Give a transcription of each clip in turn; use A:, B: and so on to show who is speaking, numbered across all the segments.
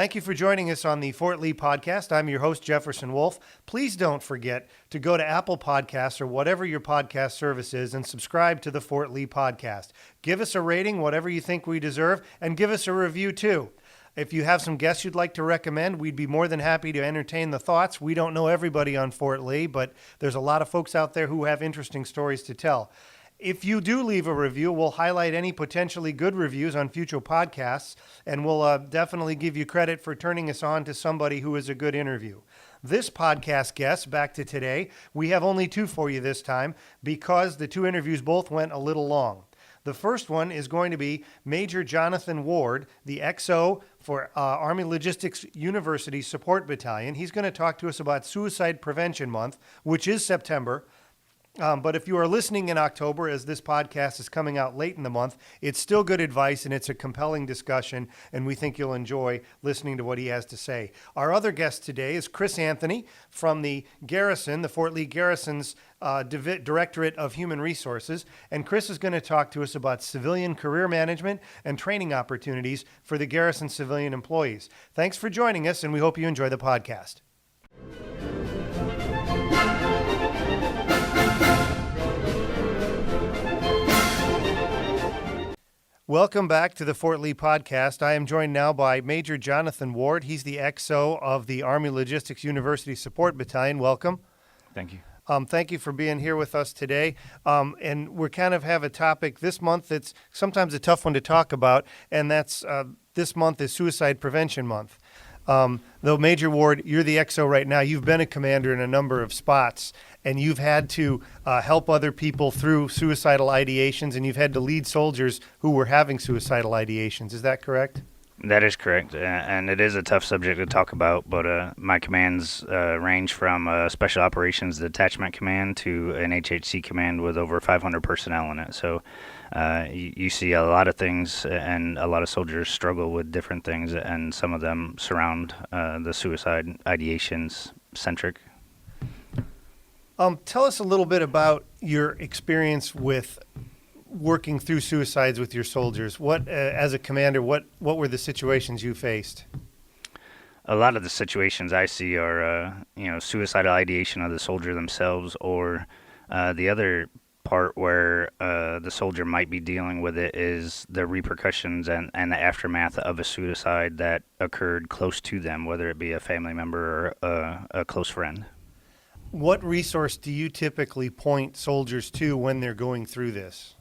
A: Thank you for joining us on the Fort Lee podcast. I'm your host, Jefferson Wolf. Please don't forget to go to Apple Podcasts or whatever your podcast service is and subscribe to the Fort Lee podcast. Give us a rating, whatever you think we deserve, and give us a review too. If you have some guests you'd like to recommend, we'd be more than happy to entertain the thoughts. We don't know everybody on Fort Lee, but there's a lot of folks out there who have interesting stories to tell. If you do leave a review, we'll highlight any potentially good reviews on future podcasts, and we'll definitely give you credit for turning us on to somebody who is a good interview. This podcast guest, back to today, we have only two for you this time because the two interviews both went a little long. The first one is going to be Major Jonathan Ward, the XO for Army Logistics University Support Battalion. He's going to talk to us about Suicide Prevention Month, which is September. But if you are listening in October, as this podcast is coming out late in the month, it's still good advice and it's a compelling discussion, and we think you'll enjoy listening to what he has to say. Our other guest today is Kristian Anthony from the Garrison, the Fort Lee Garrison's Directorate of Human Resources, and Chris is going to talk to us about civilian career management and training opportunities for the Garrison civilian employees. Thanks for joining us, and we hope you enjoy the podcast. Welcome back to the Fort Lee podcast. I am joined now by Major Jonathan Ward. He's the XO of the Army Logistics University Support Battalion. Welcome.
B: Thank you.
A: Thank you for being here with us today. And we kind of have a topic this month that's sometimes a tough one to talk about, and that's this month is Suicide Prevention Month. Though, Major Ward, you're the XO right now. You've been a commander in a number of spots, and you've had to help other people through suicidal ideations, and you've had to lead soldiers who were having suicidal ideations. Is that correct?
B: That is correct, and it is a tough subject to talk about, but my commands range from Special Operations Detachment Command to an HHC command with over 500 personnel in it. So you see a lot of things, and a lot of soldiers struggle with different things, and some of them surround the suicide ideations centric.
A: Tell us a little bit about your experience with working through suicides with your soldiers. What, as a commander, what were the situations you faced?
B: A lot of the situations I see are, suicidal ideation of the soldier themselves, or the other part where the soldier might be dealing with it is the repercussions and the aftermath of a suicide that occurred close to them, whether it be a family member or a close friend.
A: What resource do you typically point soldiers to when they're going through this?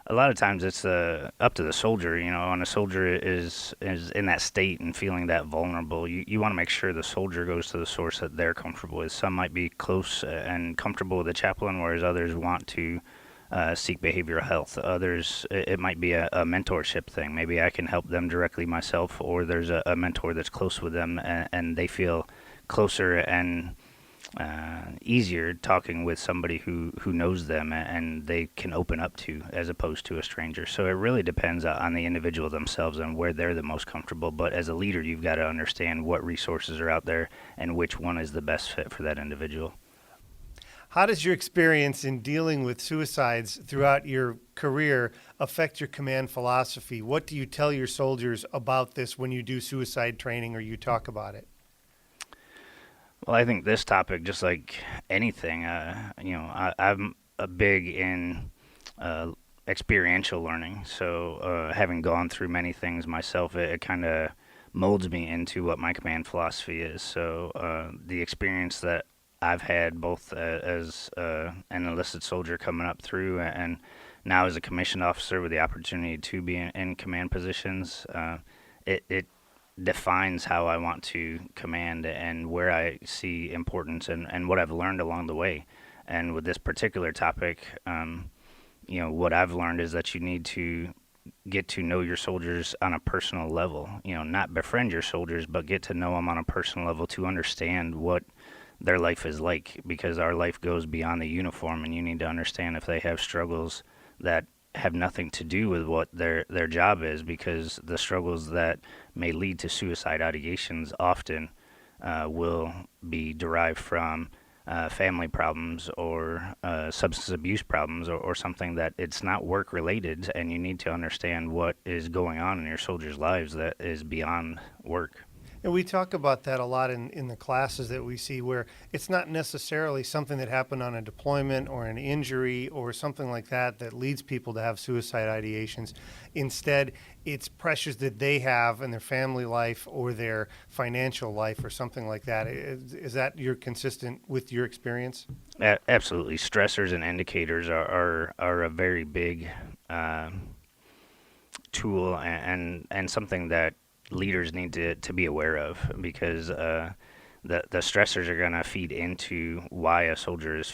B: A lot of times it's up to the soldier. When a soldier is in that state and feeling that vulnerable, you want to make sure the soldier goes to the source that they're comfortable with. Some might be close and comfortable with a chaplain, whereas others want to seek behavioral health. Others, it might be a mentorship thing. Maybe I can help them directly myself, or there's a mentor that's close with them, and they feel closer and easier talking with somebody who knows them and they can open up to, as opposed to a stranger. So it really depends on the individual themselves and where they're the most comfortable. But as a leader, you've got to understand what resources are out there and which one is the best fit for that individual.
A: How does your experience in dealing with suicides throughout your career affect your command philosophy? What do you tell your soldiers about this when you do suicide training or you talk about it?
B: Well, I think this topic, just like anything, I'm a big in experiential learning. So having gone through many things myself, it kind of molds me into what my command philosophy is. So the experience that I've had both as an enlisted soldier coming up through and now as a commissioned officer with the opportunity to be in command positions, it defines how I want to command and where I see importance and what I've learned along the way. And with this particular topic, what I've learned is that you need to get to know your soldiers on a personal level, not befriend your soldiers, but get to know them on a personal level to understand what their life is like, because our life goes beyond the uniform, and you need to understand if they have struggles that have nothing to do with what their job is, because the struggles that may lead to suicide ideations often will be derived from family problems or substance abuse problems or something that it's not work related, and you need to understand what is going on in your soldiers' lives that is beyond work.
A: And we talk about that a lot in the classes that we see, where it's not necessarily something that happened on a deployment or an injury or something like that that leads people to have suicide ideations. Instead, it's pressures that they have in their family life or their financial life or something like that. Is that you're consistent with your experience?
B: Absolutely. Stressors and indicators are a very big tool and something that leaders need to be aware of, because the stressors are going to feed into why a soldier is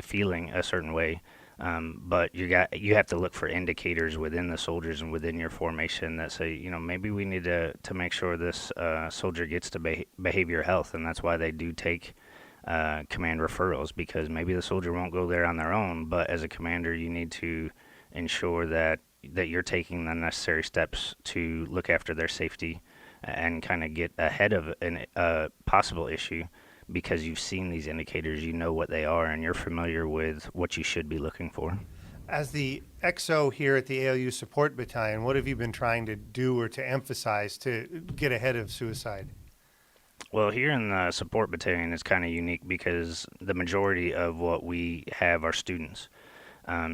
B: feeling a certain way. But you have to look for indicators within the soldiers and within your formation that say, maybe we need to make sure this soldier gets to behavior health, and that's why they do take command referrals, because maybe the soldier won't go there on their own, but as a commander, you need to ensure that you're taking the necessary steps to look after their safety and kind of get ahead of a possible issue, because you've seen these indicators, you know what they are, and you're familiar with what you should be looking for.
A: As the XO here at the ALU Support Battalion, what have you been trying to do or to emphasize to get ahead of suicide?
B: Well, here in the support battalion, it's kind of unique because the majority of what we have are students.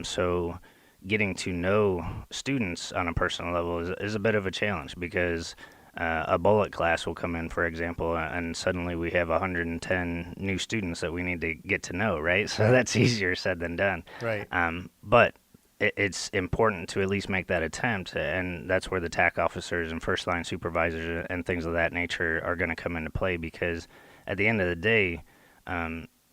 B: So getting to know students on a personal level is a bit of a challenge, because a bullet class will come in, for example, and suddenly we have 110 new students that we need to get to know, right? So that's easier said than done.
A: Right.
B: But it's important to at least make that attempt, and that's where the TAC officers and first line supervisors and things of that nature are going to come into play, because at the end of the day,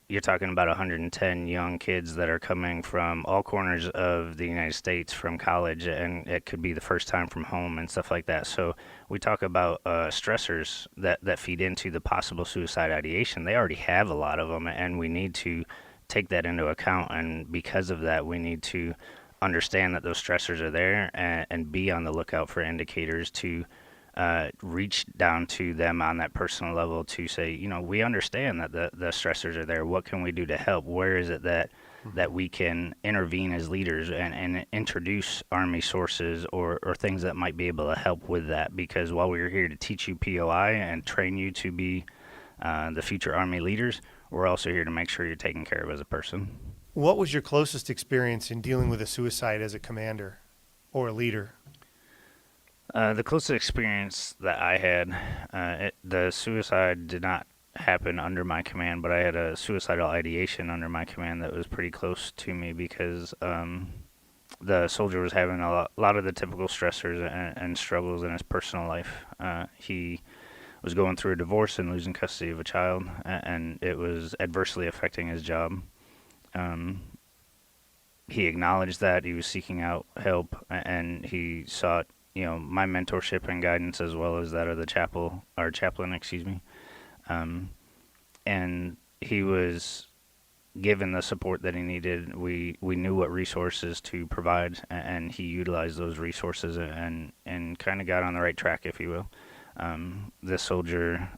B: you're talking about 110 young kids that are coming from all corners of the United States from college, and it could be the first time from home and stuff like that. So we talk about stressors that feed into the possible suicide ideation. They already have a lot of them, and we need to take that into account. And because of that, we need to understand that those stressors are there, and be on the lookout for indicators to reach down to them on that personal level to say, we understand that the stressors are there. What can we do to help? Where is it that we can intervene as leaders and introduce Army sources or things that might be able to help with that? Because while we're here to teach you POI and train you to be the future Army leaders, we're also here to make sure you're taken care of as a person.
A: What was your closest experience in dealing with a suicide as a commander or a leader?
B: The closest experience that I had, the suicide did not happen under my command, but I had a suicidal ideation under my command that was pretty close to me, because the soldier was having a lot of the typical stressors and struggles in his personal life. He was going through a divorce and losing custody of a child, and it was adversely affecting his job. He acknowledged that he was seeking out help, and he sought my mentorship and guidance, as well as that of the chaplain, and he was given the support that he needed. We knew what resources to provide, and he utilized those resources and kind of got on the right track, if you will. This soldier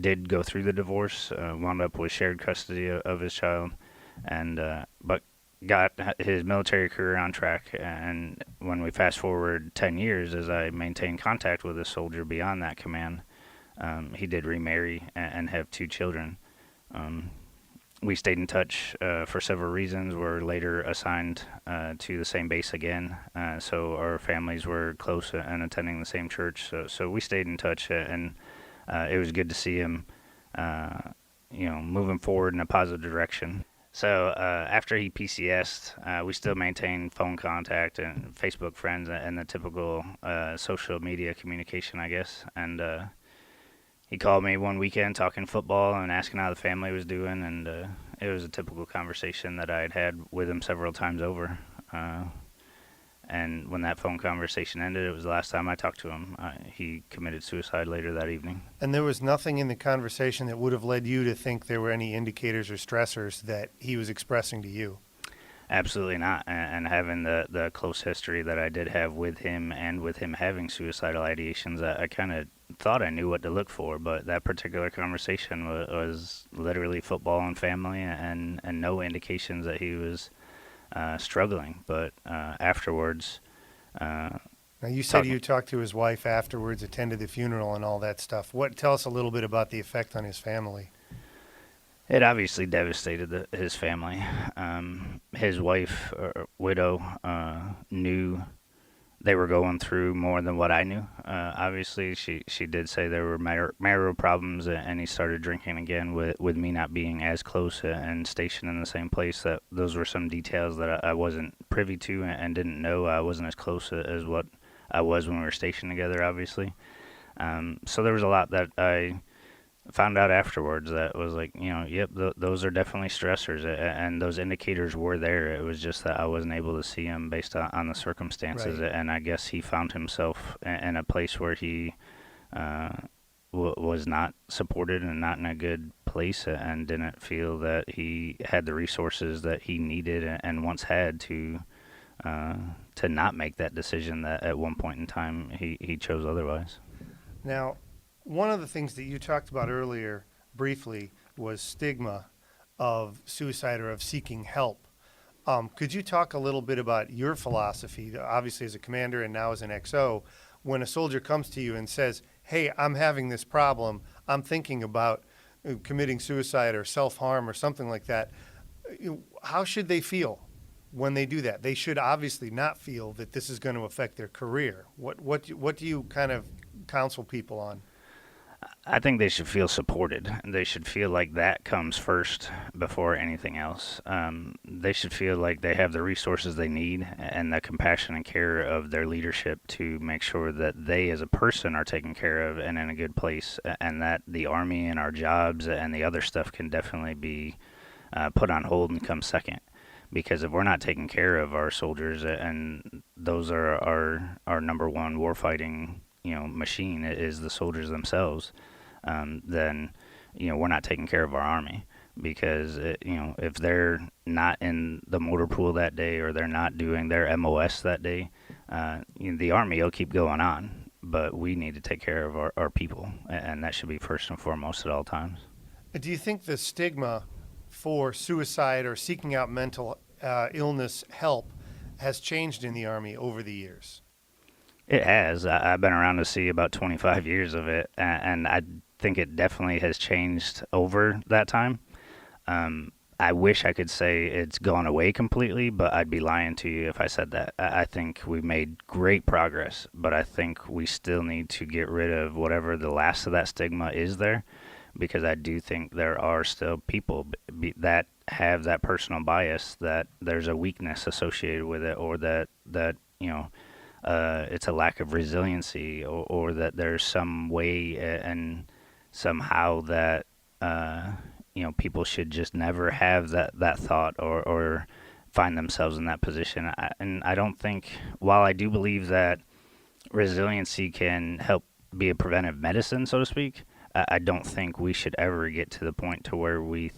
B: did go through the divorce, wound up with shared custody of his child, and but got his military career on track. And when we fast forward 10 years, as I maintained contact with this soldier beyond that command, he did remarry and have 2 children. We stayed in touch for several reasons. We're later assigned to the same base again, so our families were close and attending the same church. So we stayed in touch, and it was good to see him, moving forward in a positive direction. So after he PCS'd, we still maintained phone contact and Facebook friends and the typical social media communication, I guess. And he called me one weekend talking football and asking how the family was doing, and it was a typical conversation that I had with him several times over. And when that phone conversation ended, it was the last time I talked to him. He committed suicide later that evening.
A: And there was nothing in the conversation that would have led you to think there were any indicators or stressors that he was expressing to you?
B: Absolutely not. And having the close history that I did have with him and with him having suicidal ideations, I kind of thought I knew what to look for, but that particular conversation was literally football and family and no indications that he was struggling. But afterwards, uh,
A: Now, you said
B: talking,
A: you talked to his wife afterwards, attended the funeral and all that stuff. Tell us a little bit about the effect on his family.
B: it obviously devastated his family. His wife, widow, knew they were going through more than what I knew. Obviously, she did say there were marital problems, and he started drinking again. With me not being as close and stationed in the same place, that those were some details that I wasn't privy to and didn't know. I wasn't as close as what I was when we were stationed together. Obviously, so there was a lot that I found out afterwards that was like, yep, those are definitely stressors, and those indicators were there. It was just that I wasn't able to see them based on the circumstances,
A: Right.
B: and I guess he found himself in a place where he uh, was not supported and not in a good place, and didn't feel that he had the resources that he needed and once had uh, to not make that decision that at one point in time he chose otherwise.
A: Now, one of the things that you talked about earlier briefly was stigma of suicide or of seeking help. Could you talk a little bit about your philosophy, obviously as a commander and now as an XO, when a soldier comes to you and says, hey, I'm having this problem, I'm thinking about committing suicide or self-harm or something like that, how should they feel when they do that? They should obviously not feel that this is going to affect their career. What do you kind of counsel people on?
B: I think they should feel supported. They should feel like that comes first before anything else. They should feel like they have the resources they need and the compassion and care of their leadership to make sure that they as a person are taken care of and in a good place, and that the Army and our jobs and the other stuff can definitely be put on hold and come second. Because if we're not taking care of our soldiers, and those are our number one warfighting machine is the soldiers themselves, then we're not taking care of our army. Because if they're not in the motor pool that day or they're not doing their MOS that day, the army will keep going on. But we need to take care of our people, and that should be first and foremost at all times.
A: Do you think the stigma for suicide or seeking out mental illness help has changed in the Army over the years?
B: It has. I've been around to see about 25 years of it, and I think it definitely has changed over that time. I wish I could say it's gone away completely, but I'd be lying to you if I said that. I think we've made great progress, but I think we still need to get rid of whatever the last of that stigma is there, because I do think there are still people that have that personal bias, that there's a weakness associated with it, or that it's a lack of resiliency, or that there's some way and somehow that people should just never have that thought, or find themselves in that position. And I don't think, while I do believe that resiliency can help be a preventive medicine, so to speak, I don't think we should ever get to the point to where we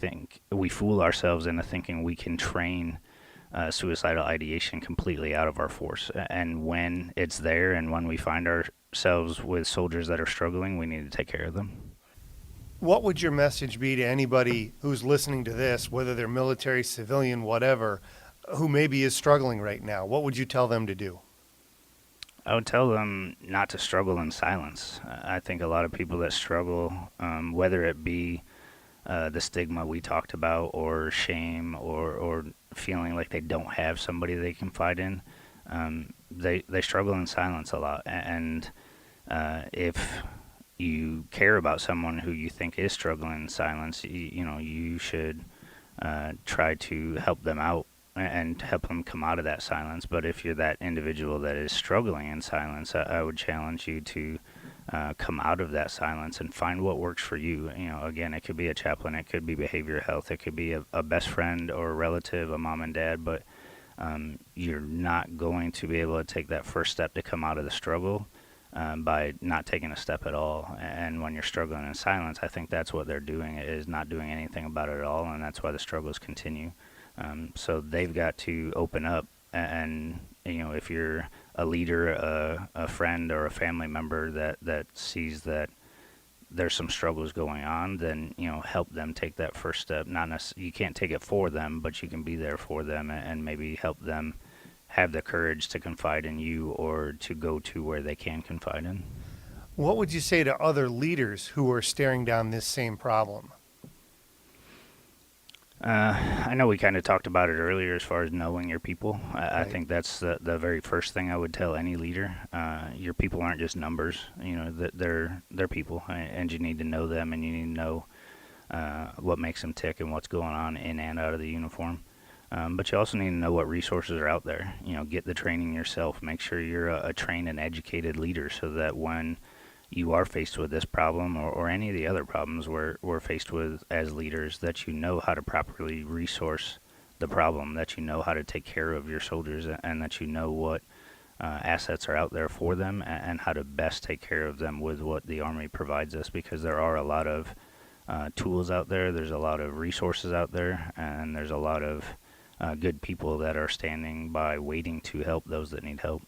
B: fool ourselves into thinking we can train suicidal ideation completely out of our force. And when it's there, and when we find ourselves with soldiers that are struggling, we need to take care of them.
A: What would your message be to anybody who's listening to this, whether they're military, civilian, whatever, who maybe is struggling right now? What would you tell them to do?
B: I would tell them not to struggle in silence. I think a lot of people that struggle, whether it be the stigma we talked about, or shame, or feeling like they don't have somebody they confide in, they struggle in silence a lot. And if you care about someone who you think is struggling in silence, you should try to help them out and help them come out of that silence. But if you're that individual that is struggling in silence, I would challenge you to come out of that silence and find what works for you. Again, it could be a chaplain, it could be behavioral health, it could be a best friend or a relative, a mom and dad, but you're not going to be able to take that first step to come out of the struggle by not taking a step at all. And when you're struggling in silence, I think that's what they're doing, is not doing anything about it at all, and that's why the struggles continue. So they've got to open up, and if you're a leader, a friend, or a family member that sees that there's some struggles going on, then help them take that first step. Not necessarily, you can't take it for them, but you can be there for them and maybe help them have the courage to confide in you or to go to where they can confide in.
A: What would you say to other leaders who are staring down this same problem?
B: I know we kind of talked about it earlier as far as knowing your people. I
A: Right.
B: think that's the very first thing I would tell any leader. Your people aren't just numbers. They're people, and you need to know them, and you need to know what makes them tick and what's going on in and out of the uniform. But you also need to know what resources are out there. Get the training yourself. Make sure you're a trained and educated leader, so that when you are faced with this problem or any of the other problems we're faced with as leaders, that you know how to properly resource the problem, that you know how to take care of your soldiers, and that you know what assets are out there for them, and how to best take care of them with what the Army provides us, because there are a lot of tools out there, there's a lot of resources out there, and there's a lot of good people that are standing by waiting to help those that need help.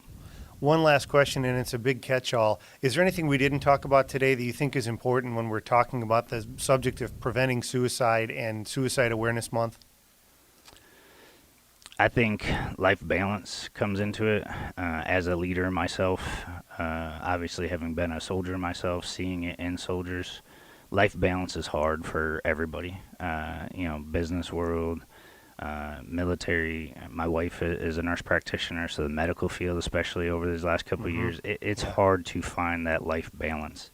A: One last question, and it's a big catch-all. Is there anything we didn't talk about today that you think is important when we're talking about the subject of preventing suicide and Suicide Awareness Month?
B: I think life balance comes into it. As a leader myself, obviously having been a soldier myself, seeing it in soldiers, life balance is hard for everybody. Business world, military. My wife is a nurse practitioner, so the medical field, especially over these last couple of years, it's hard to find that life balance.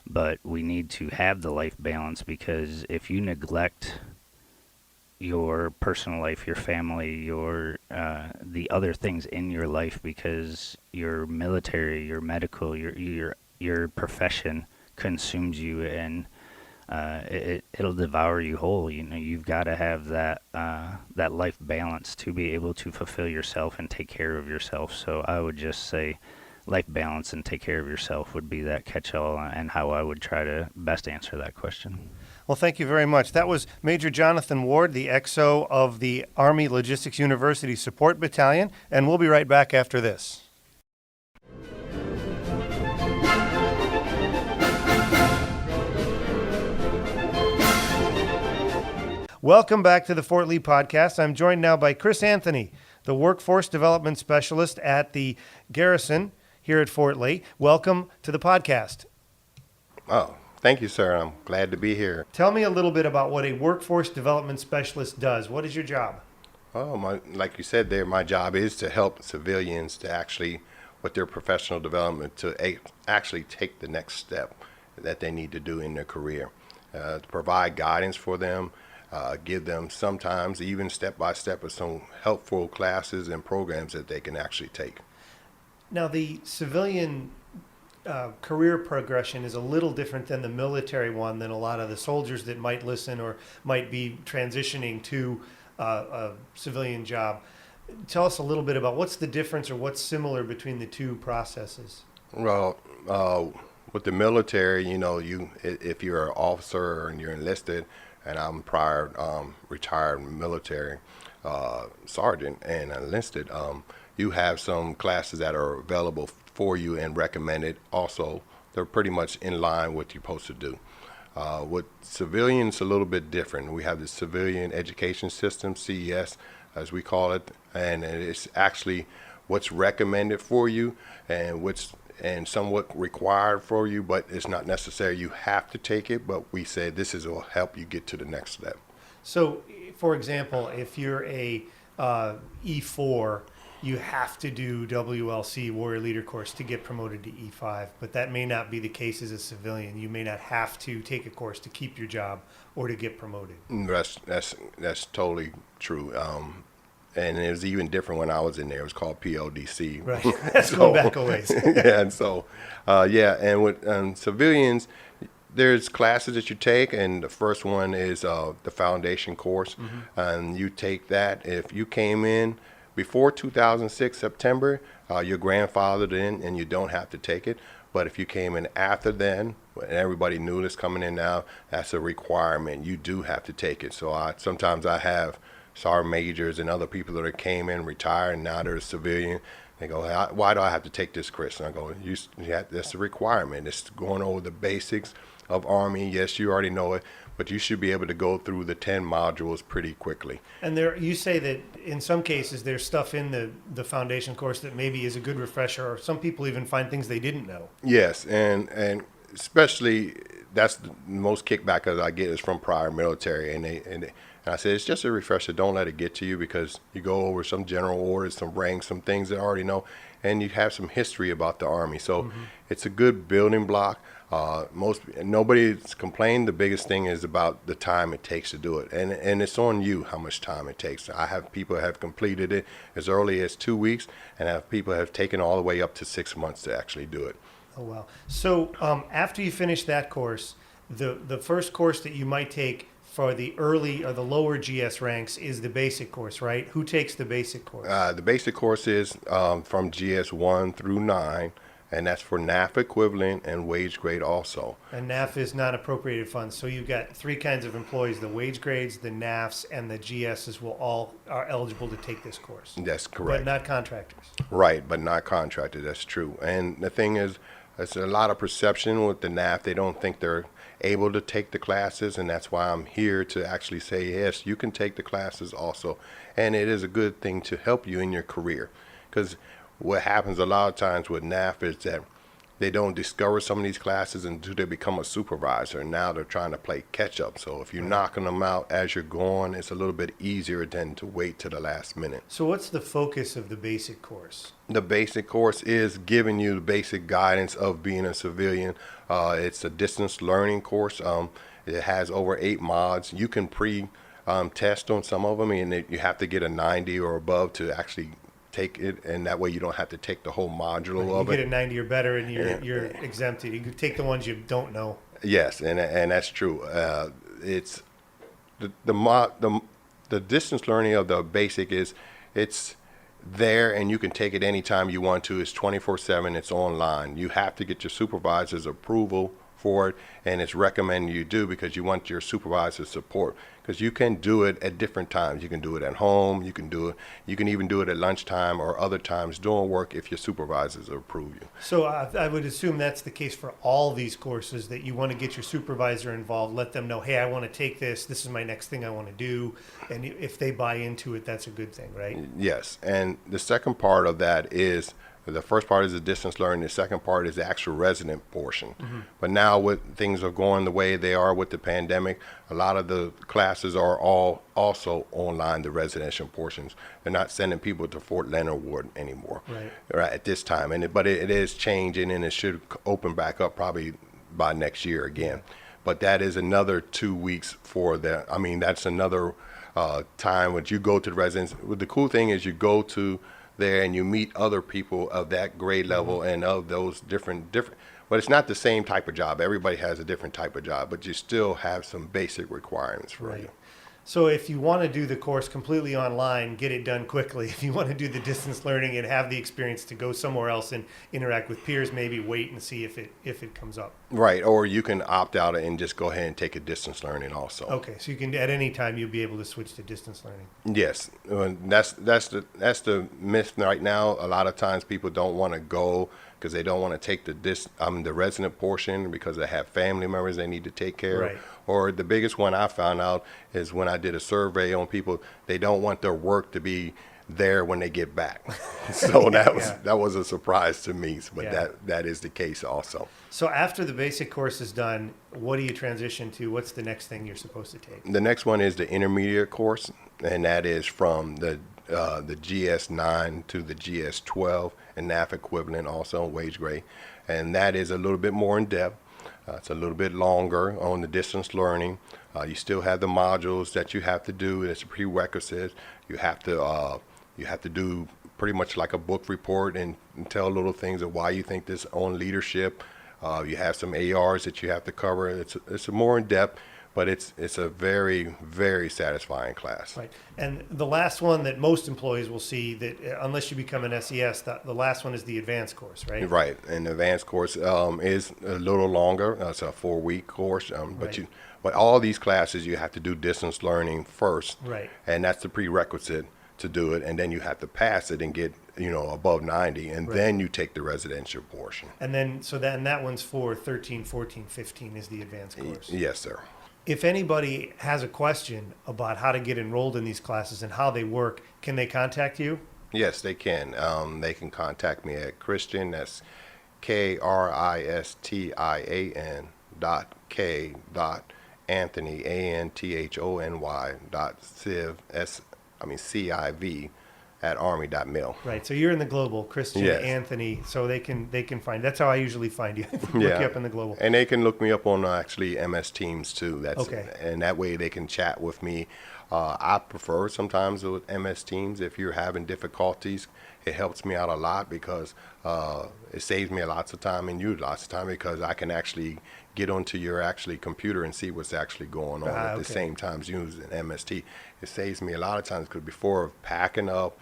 B: But we need to have the life balance, because if you neglect your personal life, your family, your the other things in your life, because your military, your medical, your profession consumes you, and it'll devour you whole. You've got to have that life balance to be able to fulfill yourself and take care of yourself. So I would just say life balance and take care of yourself would be that catch-all, and how I would try to best answer that question.
A: Well, thank you very much. That was Major Jonathan Ward, the XO of the Army Logistics University Support Battalion, and we'll be right back after this. Welcome back to the Fort Lee Podcast. I'm joined now by Kristian Anthony, the Workforce Development Specialist at the Garrison here at Fort Lee. Welcome to the podcast.
C: Oh, thank you, sir. I'm glad to be here.
A: Tell me a little bit about what a Workforce Development Specialist does. What is your job?
C: Oh, like you said there, my job is to help civilians to actually, with their professional development, to actually take the next step that they need to do in their career, to provide guidance for them, give them sometimes even step-by-step of some helpful classes and programs that they can actually take.
A: Now, the civilian career progression is a little different than the military one, than a lot of the soldiers that might listen or might be transitioning to a civilian job. Tell us a little bit about what's the difference or what's similar between the two processes.
C: Well, with the military, if you're an officer and you're enlisted, and I'm prior retired military sergeant and enlisted, you have some classes that are available for you and recommended. Also, they're pretty much in line with what you're supposed to do. With civilians, a little bit different. We have the Civilian Education System, CES, as we call it, and it's actually what's recommended for you and somewhat required for you, but it's not necessary you have to take it, but we say this will help you get to the next step.
A: So, for example, if you're a E4, you have to do WLC, Warrior Leader Course, to get promoted to E5, but that may not be the case as a civilian. You may not have to take a course to keep your job or to get promoted.
C: That's totally true. And it was even different when I was in there. It was called PLDC.
A: Right. That's going back a ways.
C: Yeah, and so, and with civilians, there's classes that you take, and the first one is the foundation course, and you take that. If you came in before 2006 September, you're grandfathered in, and you don't have to take it. But if you came in after then, and everybody knew this coming in now, that's a requirement. You do have to take it. So sometimes I have sergeant majors and other people that came in, retired, and now they're a civilian. They go, why do I have to take this, Chris? And I go, that's a requirement. It's going over the basics of Army. Yes, you already know it, but you should be able to go through the 10 modules pretty quickly.
A: And you say that in some cases there's stuff in the foundation course that maybe is a good refresher, or some people even find things they didn't know.
C: Yes, and especially that's the most kickback that I get is from prior military, and I said it's just a refresher. Don't let it get to you, because you go over some general orders, some ranks, some things that I already know, and you have some history about the Army. So it's a good building block. Nobody's complained. The biggest thing is about the time it takes to do it, and it's on you how much time it takes. I have people have completed it as early as 2 weeks, and have people have taken all the way up to 6 months to actually do it.
A: Oh, wow. So after you finish that course, the first course that you might take for the early or the lower GS ranks is the basic course, right? Who takes the basic course?
C: The basic course is from GS 1 through 9, and that's for NAF equivalent and wage grade also.
A: And NAF is non-appropriated funds. So you've got three kinds of employees: the wage grades, the NAFs, and the GSs are eligible to take this course.
C: That's correct.
A: But not contractors.
C: Right, but not contracted. That's true. And the thing is, there's a lot of perception with the NAF. They don't think they're able to take the classes, and that's why I'm here to actually say, yes, you can take the classes also. And it is a good thing to help you in your career, because what happens a lot of times with NAF is that they don't discover some of these classes until they become a supervisor, and now they're trying to play catch up. So if you're knocking them out as you're going, it's a little bit easier than to wait to the last minute.
A: So what's the focus of the basic course?
C: The basic course is giving you the basic guidance of being a civilian. It's a distance learning course. It has over 8 mods. You can test on some of them, and you have to get a 90 or above to actually take it, and that way you don't have to take the whole module of it.
A: You get a 90 or better, and you're exempted. You can take the ones you don't know.
C: Yes, and that's true. It's the distance learning of the basic is it's there, and you can take it anytime you want to. It's 24/7. It's online. You have to get your supervisor's approval for it, and it's recommended you do, because you want your supervisor's support, because you can do it at different times. You can do it at home, you can even do it at lunchtime or other times during work if your supervisors approve you.
A: So I would assume that's the case for all these courses, that you want to get your supervisor involved, let them know, hey, I want to take this is my next thing I want to do, and if they buy into it, that's a good thing, right?
C: Yes, and the second part of that is, the first part is the distance learning. The second part is the actual resident portion. But now with things are going the way they are with the pandemic, a lot of the classes are all also online, the residential portions. They're not sending people to Fort Leonard Wood anymore right at this time. But it is changing, and it should open back up probably by next year again. But that is another 2 weeks for that. I mean, that's another time when you go to the residence. The cool thing is you go to there and you meet other people of that grade level and of those different, but it's not the same type of job. Everybody has a different type of job, but you still have some basic requirements for you.
A: So if you want to do the course completely online, get it done quickly. If you want to do the distance learning and have the experience to go somewhere else and interact with peers, maybe wait and see if it comes up.
C: Right, or you can opt out and just go ahead and take a distance learning also.
A: Okay, so you can, at any time, you'll be able to switch to distance learning.
C: Yes, that's the myth right now. A lot of times people don't want to go because they don't want to take the resident portion because they have family members they need to take care of. Or the biggest one I found out is when I did a survey on people, they don't want their work to be there when they get back. So that was a surprise to me, but that is the case also.
A: So after the basic course is done, what do you transition to? What's the next thing you're supposed to take?
C: The next one is the intermediate course, and that is from the GS9 to the GS12 and NAF equivalent, also wage grade, and that is a little bit more in depth. It's a little bit longer on the distance learning. You still have the modules that you have to do. It's a prerequisite. You have to do pretty much like a book report and tell little things of why you think this on leadership. You have some ARs that you have to cover. It's more in depth, but it's a very, very satisfying class.
A: Right. And the last one that most employees will see, that unless you become an SES, the last one is the advanced course, right?
C: Right. And the advanced course is a little longer. It's a 4-week course, But all these classes, you have to do distance learning first.
A: Right.
C: And that's the prerequisite to do it. And then you have to pass it and get, above 90. And
A: Right.
C: then you take the residential portion.
A: And then, so that one's for 13, 14, 15 is the advanced course.
C: Yes, sir.
A: If anybody has a question about how to get enrolled in these classes and how they work, can they contact you?
C: Yes, they can. They can contact me at Kristian, that's Kristian .K.Anthony, ANTHONY CIV at army.mil.
A: Right. So you're in the global, Kristian
C: Yes.
A: Anthony. So they can find. That's how I usually find you. Look
C: Yeah.
A: you up in the global.
C: And they can look me up on actually MS Teams too. That's
A: Okay.
C: And that way they can chat with me. I prefer sometimes with MS Teams if you're having difficulties. It helps me out a lot because it saves me lots of time and you lots of time because I can actually get onto your actually computer and see what's actually going on at the
A: Okay.
C: same time using MST. It saves me a lot of times because before packing up,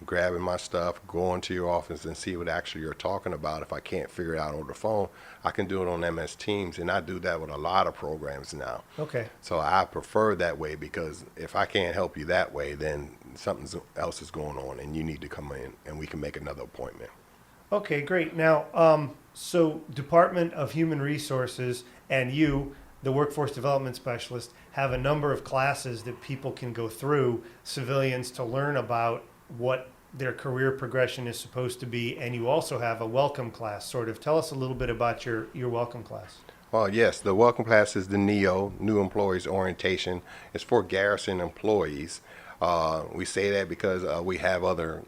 C: grabbing my stuff, going to your office and see what actually you're talking about. If I can't figure it out over the phone, I can do it on MS Teams, and I do that with a lot of programs now.
A: Okay.
C: So I prefer that way because if I can't help you that way, then something else is going on, and you need to come in, and we can make another appointment.
A: Okay, great. Now, so Department of Human Resources and you, the Workforce Development Specialist, have a number of classes that people can go through, civilians, to learn about what their career progression is supposed to be, and you also have a welcome class, sort of. Tell us a little bit about your welcome class.
C: Well, yes, the welcome class is the NEO, New Employees Orientation. It's for Garrison employees. We say that because we have other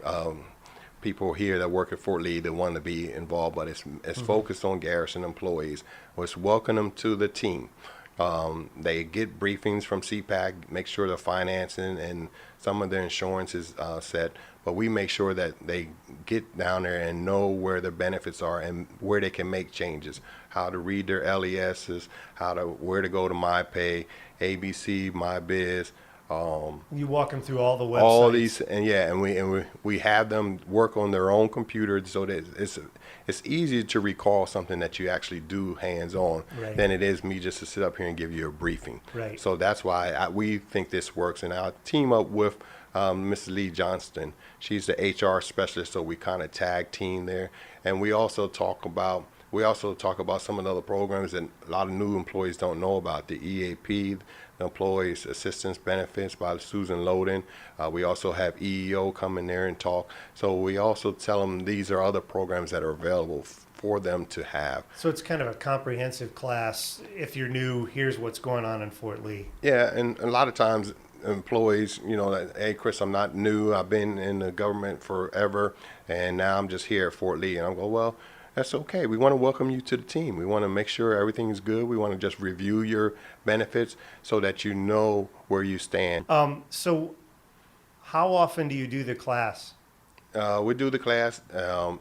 C: people here that work at Fort Lee that want to be involved, but it's focused on Garrison employees. Let's welcome them to the team. They get briefings from CPAC, make sure the financing and some of their insurance is set, but we make sure that they get down there and know where their benefits are and where they can make changes, how to read their LESs, where to go to MyPay, ABC, MyBiz.
A: You walk them through all the websites.
C: All these, and we have them work on their own computer so that it's easier to recall something that you actually do hands-on
A: Right.
C: than it is me just to sit up here and give you a briefing.
A: Right.
C: So that's why we think this works, and I'll team up with Mrs. Lee Johnston. She's the HR specialist, so we kind of tag team there, and we also talk about some of the other programs that a lot of new employees don't know about, the EAP, the Employees Assistance Benefits by Susan Loden. We also have EEO come in there and talk. So we also tell them these are other programs that are available for them to have.
A: So it's kind of a comprehensive class. If you're new, here's what's going on in Fort Lee.
C: Yeah, and a lot of times employees, hey, Chris, I'm not new. I've been in the government forever, and now I'm just here at Fort Lee. And I'm going, well, that's okay. We want to welcome you to the team. We want to make sure everything is good. We want to just review your benefits so that you know where you stand.
A: So how often do you do the class?
C: We do the class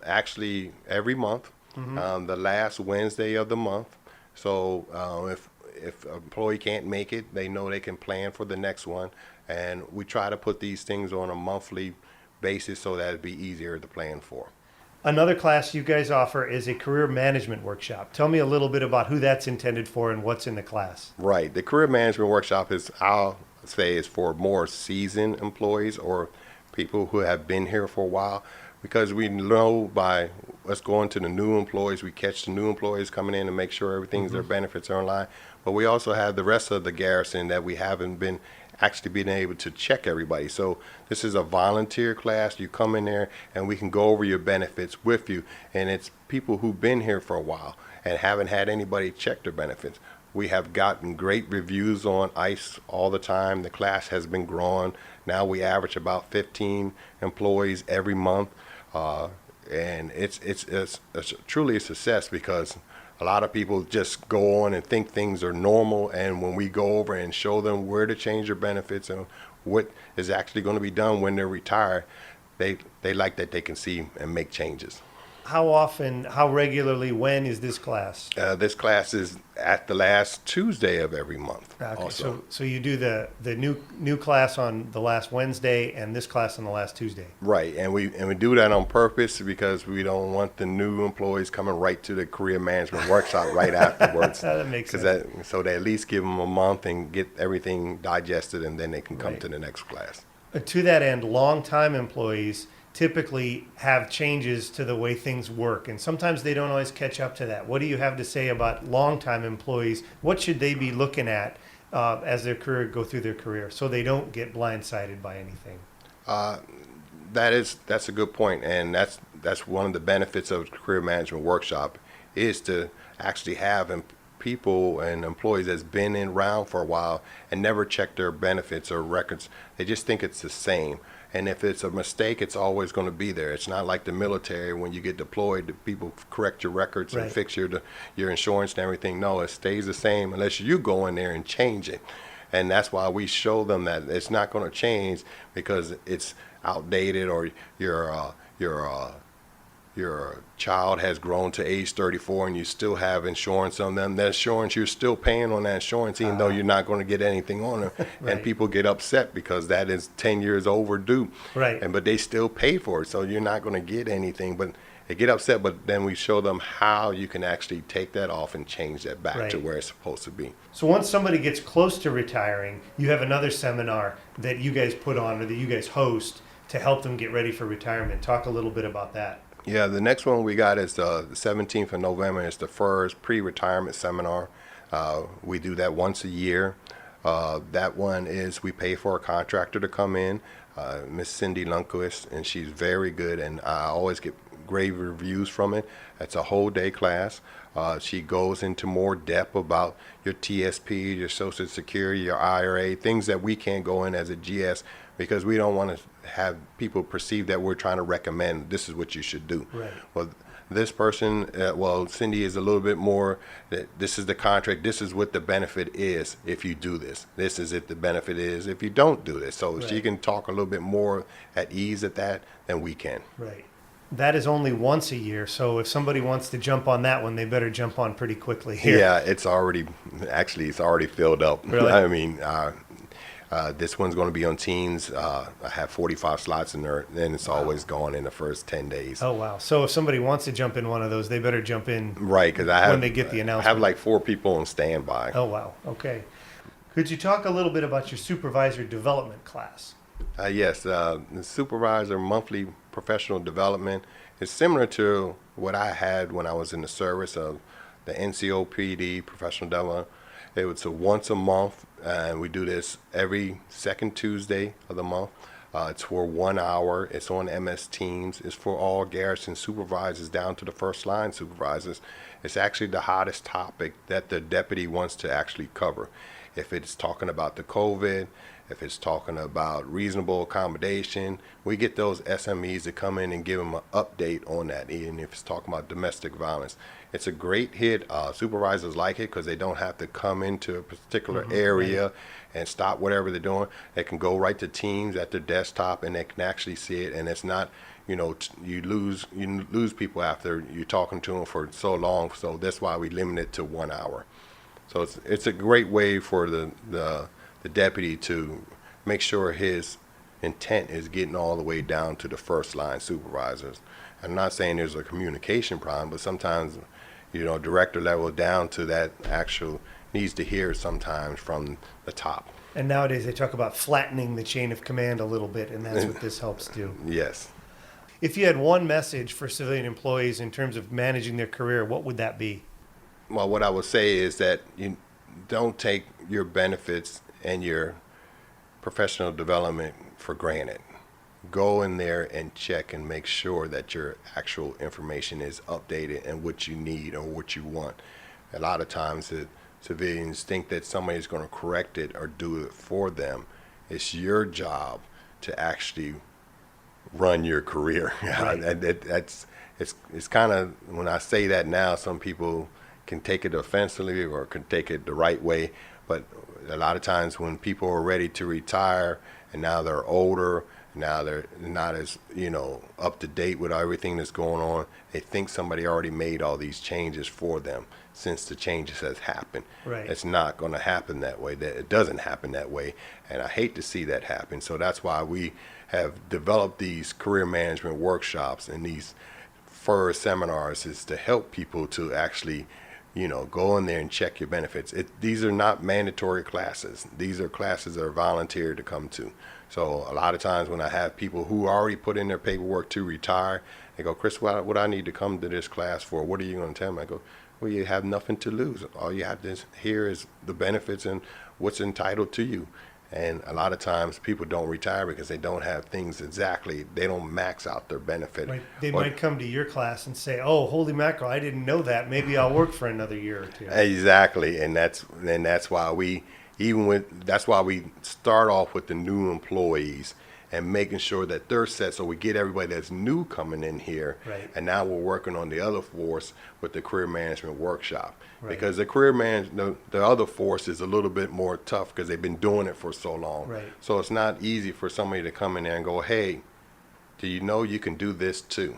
C: actually every month, the last Wednesday of the month. So if an employee can't make it, they know they can plan for the next one. And we try to put these things on a monthly basis so that it'd be easier to plan for.
A: Another class you guys offer is a career management workshop. Tell me a little bit about who that's intended for and what's in the class.
C: Right. The career management workshop I'll say is for more seasoned employees or people who have been here for a while, because we know by us going to the new employees, we catch the new employees coming in and make sure their benefits are in line. But we also have the rest of the garrison that we haven't been able to check everybody. So this is a volunteer class. You come in there and we can go over your benefits with you. And it's people who've been here for a while and haven't had anybody check their benefits. We have gotten great reviews on ICE all the time. The class has been growing. Now we average about 15 employees every month. And it's truly a success because a lot of people just go on and think things are normal, and when we go over and show them where to change their benefits and what is actually going to be done when they're retired, they like that they can see and make changes.
A: How often, how regularly, when is this class?
C: This class is at the last Tuesday of every month.
A: Okay,
C: Also.
A: so you do the new class on the last Wednesday and this class on the last Tuesday.
C: Right, and we do that on purpose because we don't want the new employees coming right to the career management workshop right afterwards.
A: That makes sense.
C: So they at least give them a month and get everything digested, and then they can come
A: Right.
C: to the next class.
A: To that end, long-time employees typically have changes to the way things work, and sometimes they don't always catch up to that. What do you have to say about long-time employees? What should they be looking at as their career go through their career so they don't get blindsided by anything?
C: That's a good point, and that's one of the benefits of the career management workshop is to actually have people and employees that's been around for a while and never check their benefits or records. They just think it's the same. And if it's a mistake, it's always going to be there. It's not like the military when you get deployed, the people correct your records
A: Right.
C: and fix your insurance and everything. No, it stays the same unless you go in there and change it. And that's why we show them that it's not going to change because it's outdated or your child has grown to age 34 and you still have insurance on them. That insurance, you're still paying on that insurance even though you're not going to get anything on them.
A: Right.
C: And people get upset because that is 10 years overdue.
A: Right.
C: But they still pay for it, so you're not going to get anything. But they get upset, but then we show them how you can actually take that off and change that back to
A: Right.
C: where it's supposed to be.
A: So once somebody gets close to retiring, you have another seminar that you guys put on or that you guys host to help them get ready for retirement. Talk a little bit about that.
C: Yeah, the next one we got is the 17th of November. It's the first pre-retirement seminar. We do that once a year. That one is we pay for a contractor to come in, Miss Cindy Lundquist, and she's very good, and I always get great reviews from it. It's a whole day class. She goes into more depth about your TSP, your Social Security, your IRA, things that we can't go in as a GS because we don't want to have people perceive that we're trying to recommend this is what you should do.
A: Right.
C: Well, this person, Cindy is a little bit more that this is the contract, this is what the benefit is if you do this. This is it, the benefit is if you don't do this. So she
A: Right.
C: can talk a little bit more at ease at that than we can.
A: Right. That is only once a year, so if somebody wants to jump on that one, they better jump on pretty quickly here.
C: Yeah, it's already filled up.
A: Really?
C: I mean, this one's going to be on Teams. I have 45 slots in there, and it's always gone in the first 10 days.
A: Oh, wow. So if somebody wants to jump in one of those, they better jump in.
C: Right, because I have
A: When they get the
C: I
A: announcement.
C: have like 4 people on standby.
A: Oh, wow. Okay. Could you talk a little bit about your supervisor development class?
C: Yes, the supervisor monthly professional development is similar to what I had when I was in the service of the NCOPD professional development. It was once a month, and we do this every second Tuesday of the month. It's for 1 hour. It's on MS Teams. It's for all garrison supervisors down to the first line supervisors. It's actually the hottest topic that the deputy wants to actually cover. If it's talking about the COVID, if it's talking about reasonable accommodation, we get those SMEs to come in and give them an update on that. Even if it's talking about domestic violence, it's a great hit. Supervisors like it because they don't have to come into a particular area and stop whatever they're doing. They can go right to Teams at their desktop and they can actually see it. And it's not, you lose people after you're talking to them for so long. So that's why we limit it to 1 hour. So it's a great way for the deputy to make sure his intent is getting all the way down to the first line supervisors. I'm not saying there's a communication problem, but sometimes, director level down to that actual needs to hear sometimes from the top.
A: And nowadays they talk about flattening the chain of command a little bit, and that's what this helps do.
C: Yes.
A: If you had one message for civilian employees in terms of managing their career, what would that be?
C: Well, what I would say is that you don't take your benefits and your professional development for granted. Go in there and check and make sure that your actual information is updated and what you need or what you want. A lot of times the civilians think that somebody's going to correct it or do it for them. It's your job to actually run your career.
A: Right.
C: It's kind of, when I say that now, some people can take it offensively or can take it the right way, but a lot of times when people are ready to retire and now they're older Now they're not as, up to date with everything that's going on. They think somebody already made all these changes for them since the changes has happened.
A: Right.
C: It's not going to happen that way. That it doesn't happen that way, and I hate to see that happen. So that's why we have developed these career management workshops and these seminars is to help people to actually, go in there and check your benefits. These are not mandatory classes. These are classes that are volunteer to come to. So a lot of times when I have people who already put in their paperwork to retire, they go, Chris, what I need to come to this class for? What are you going to tell me? I go, well, you have nothing to lose. All you have to hear is the benefits and what's entitled to you. And a lot of times people don't retire because they don't have things exactly. They don't max out their benefit.
A: Right. They might come to your class and say, "Oh, holy mackerel! I didn't know that. Maybe I'll work for another year or two."
C: Exactly, and that's why we start off with the new employees and making sure that they're set, so we get everybody that's new coming in here.
A: Right.
C: And now we're working on the other force with the career management workshop.
A: Right.
C: Because the the other force is a little bit more tough because they've been doing it for so long.
A: Right.
C: So it's not easy for somebody to come in there and go, hey, do you know you can do this too?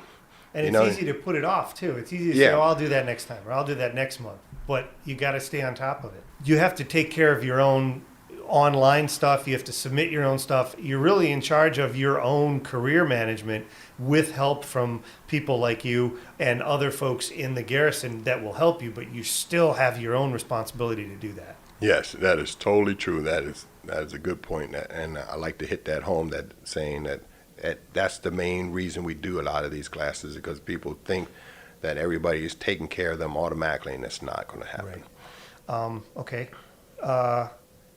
A: And it's easy to put it off too. It's easy to say, "Oh, I'll do that next time," or "I'll do that next month." But you got to stay on top of it. You have to take care of your own online stuff. You have to submit your own stuff. You're really in charge of your own career management with help from people like you and other folks in the garrison that will help you, but you still have your own responsibility to do that.
C: Yes, that is totally true. That is a good point, and I like to hit that home. That saying that's the main reason we do a lot of these classes, because people think that everybody is taking care of them automatically, and that's not going to happen.
A: Right. Okay.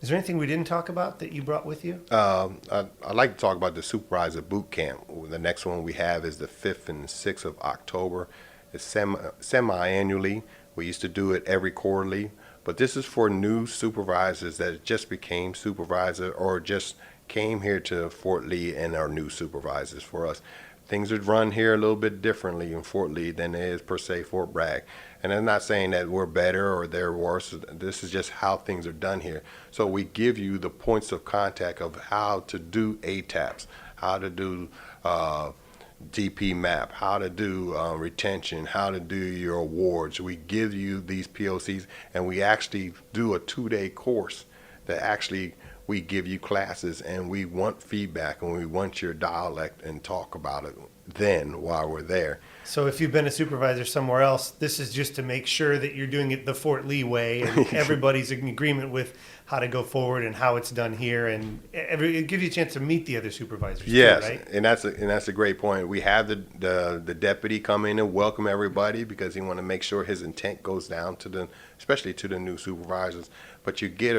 A: Is there anything we didn't talk about that you brought with you?
C: I'd like to talk about the supervisor boot camp. The next one we have is the 5th and 6th of October. It's semi-annually. We used to do it every quarterly, but this is for new supervisors that just became supervisor or just came here to Fort Lee and are new supervisors for us. Things are run here a little bit differently in Fort Lee than it is per se Fort Bragg. And I'm not saying that we're better or they're worse. This is just how things are done here. So we give you the points of contact of how to do ATAPs, how to do DP map, how to do retention, how to do your awards. We give you these POCs, and we actually do a 2-day course that actually we give you classes, and we want feedback, and we want your dialect and talk about it then while we're there.
A: So if you've been a supervisor somewhere else, this is just to make sure that you're doing it the Fort Lee way and everybody's in agreement with how to go forward and how it's done here, and it gives you a chance to meet the other supervisors.
C: Yes,
A: too, right?
C: and that's a great point. We have the deputy come in and welcome everybody because he want to make sure his intent goes down to especially to the new supervisors. But you get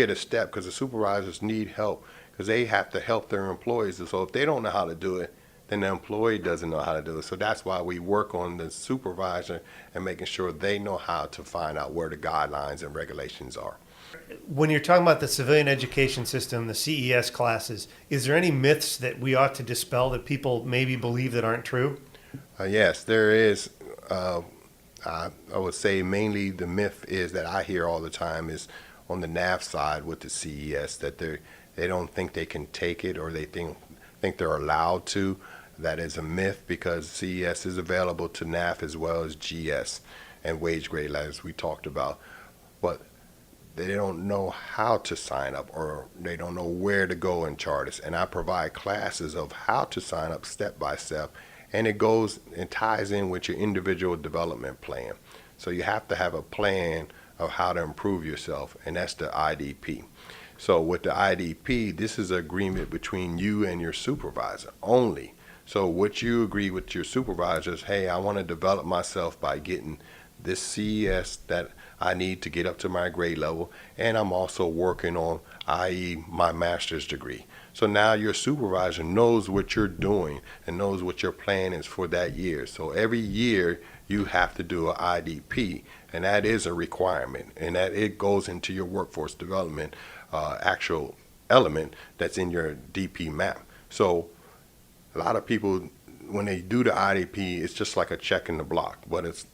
C: a step, because the supervisors need help because they have to help their employees. And so if they don't know how to do it, then the employee doesn't know how to do it. So that's why we work on the supervisor and making sure they know how to find out where the guidelines and regulations are.
A: When you're talking about the civilian education system, the CES classes, is there any myths that we ought to dispel that people maybe believe that aren't true?
C: Yes, there is. I would say mainly the myth is that I hear all the time is on the NAF side with the CES, that they don't think they can take it, or they think they're allowed to. That is a myth, because CES is available to NAF as well as GS and wage grade, as we talked about. But they don't know how to sign up, or they don't know where to go in Charters. And I provide classes of how to sign up step by step, and it goes and ties in with your individual development plan. So you have to have a plan of how to improve yourself, and that's the IDP. So with the IDP, this is an agreement between you and your supervisor only. So what you agree with your supervisors, hey, I want to develop myself by getting this CES that I need to get up to my grade level, and I'm also working on, i.e., my master's degree. So now your supervisor knows what you're doing and knows what your plan is for that year. So every year you have to do an IDP, and that is a requirement, and that it goes into your workforce development actual element that's in your DP map. So a lot of people, when they do the IDP, it's just like a check in the block, but it's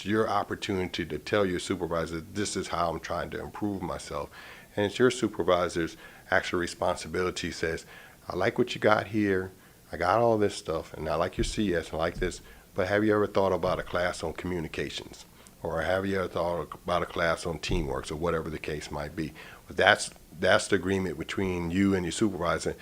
C: your opportunity to tell your supervisor, this is how I'm trying to improve myself. And it's your supervisor's actual responsibility says, I like what you got here. I got all this stuff, and I like your CS, and I like this, but have you ever thought about a class on communications? Or have you ever thought about a class on teamwork, or whatever the case might be? But that's the agreement between you and your supervisor.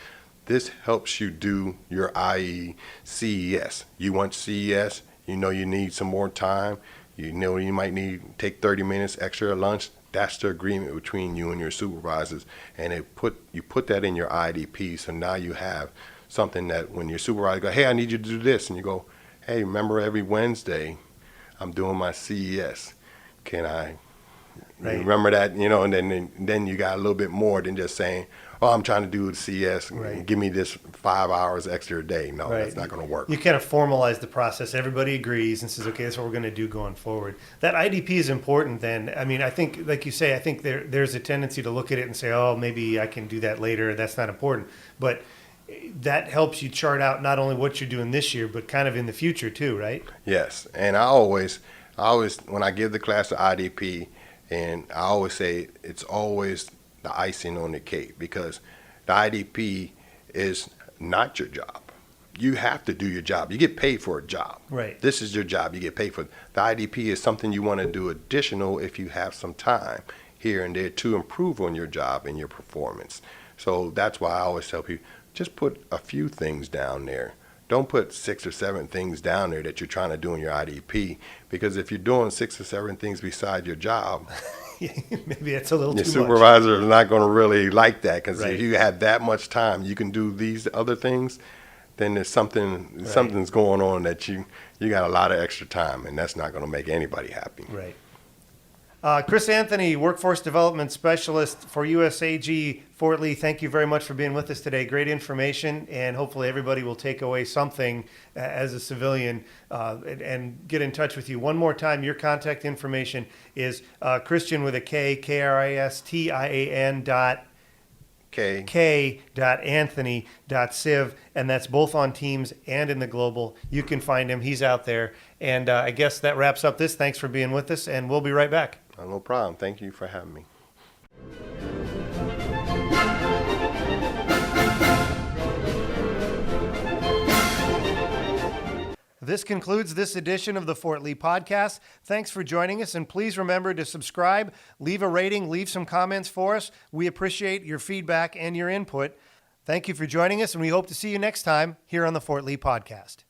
C: This helps you do your IE CES. You want CES, you know you need some more time, you know you might need take 30 minutes extra at lunch. That's the agreement between you and your supervisors, and you put that in your IDP, so now you have something that when your supervisor go, hey, I need you to do this, and you go, hey, remember every Wednesday I'm doing my CES. Can I remember that? You know, and then you got a little bit more than just saying, oh, I'm trying to do the CES.
A: Right.
C: Give me this 5 hours extra a day. No, that's not going to work.
A: You kind of formalize the process. Everybody agrees and says, okay, that's what we're going to do going forward. That IDP is important then. I mean, I think, like you say, I think there's a tendency to look at it and say, oh, maybe I can do that later. That's not important. But that helps you chart out not only what you're doing this year, but kind of in the future too, right?
C: Yes, and I always, when I give the class the IDP, and I always say it's always the icing on the cake, because the IDP is not your job. You have to do your job. You get paid for a job.
A: Right.
C: This is your job. You get paid for it. The IDP is something you want to do additional if you have some time here and there to improve on your job and your performance. So that's why I always tell people, just put a few things down there. Don't put 6 or 7 things down there that you're trying to do in your IDP, because if you're doing 6 or 7 things beside your job,
A: maybe that's a little
C: your
A: too
C: supervisor is not going to really like that, because
A: Right.
C: if you have that much time, you can do these other things, then there's something's going on that you got a lot of extra time, and that's not going to make anybody happy.
A: Right. Kristian Anthony, Workforce Development Specialist for USAG Fort Lee, thank you very much for being with us today. Great information, and hopefully everybody will take away something as a civilian and get in touch with you. One more time, your contact information is Kristian with a K, Kristian K.Anthony.civ, and that's both on Teams and in the global. You can find him. He's out there. And I guess that wraps up this. Thanks for being with us, and we'll be right back.
C: No problem. Thank you for having me.
A: This concludes this edition of the Fort Lee Podcast. Thanks for joining us, and please remember to subscribe, leave a rating, leave some comments for us. We appreciate your feedback and your input. Thank you for joining us, and we hope to see you next time here on the Fort Lee Podcast.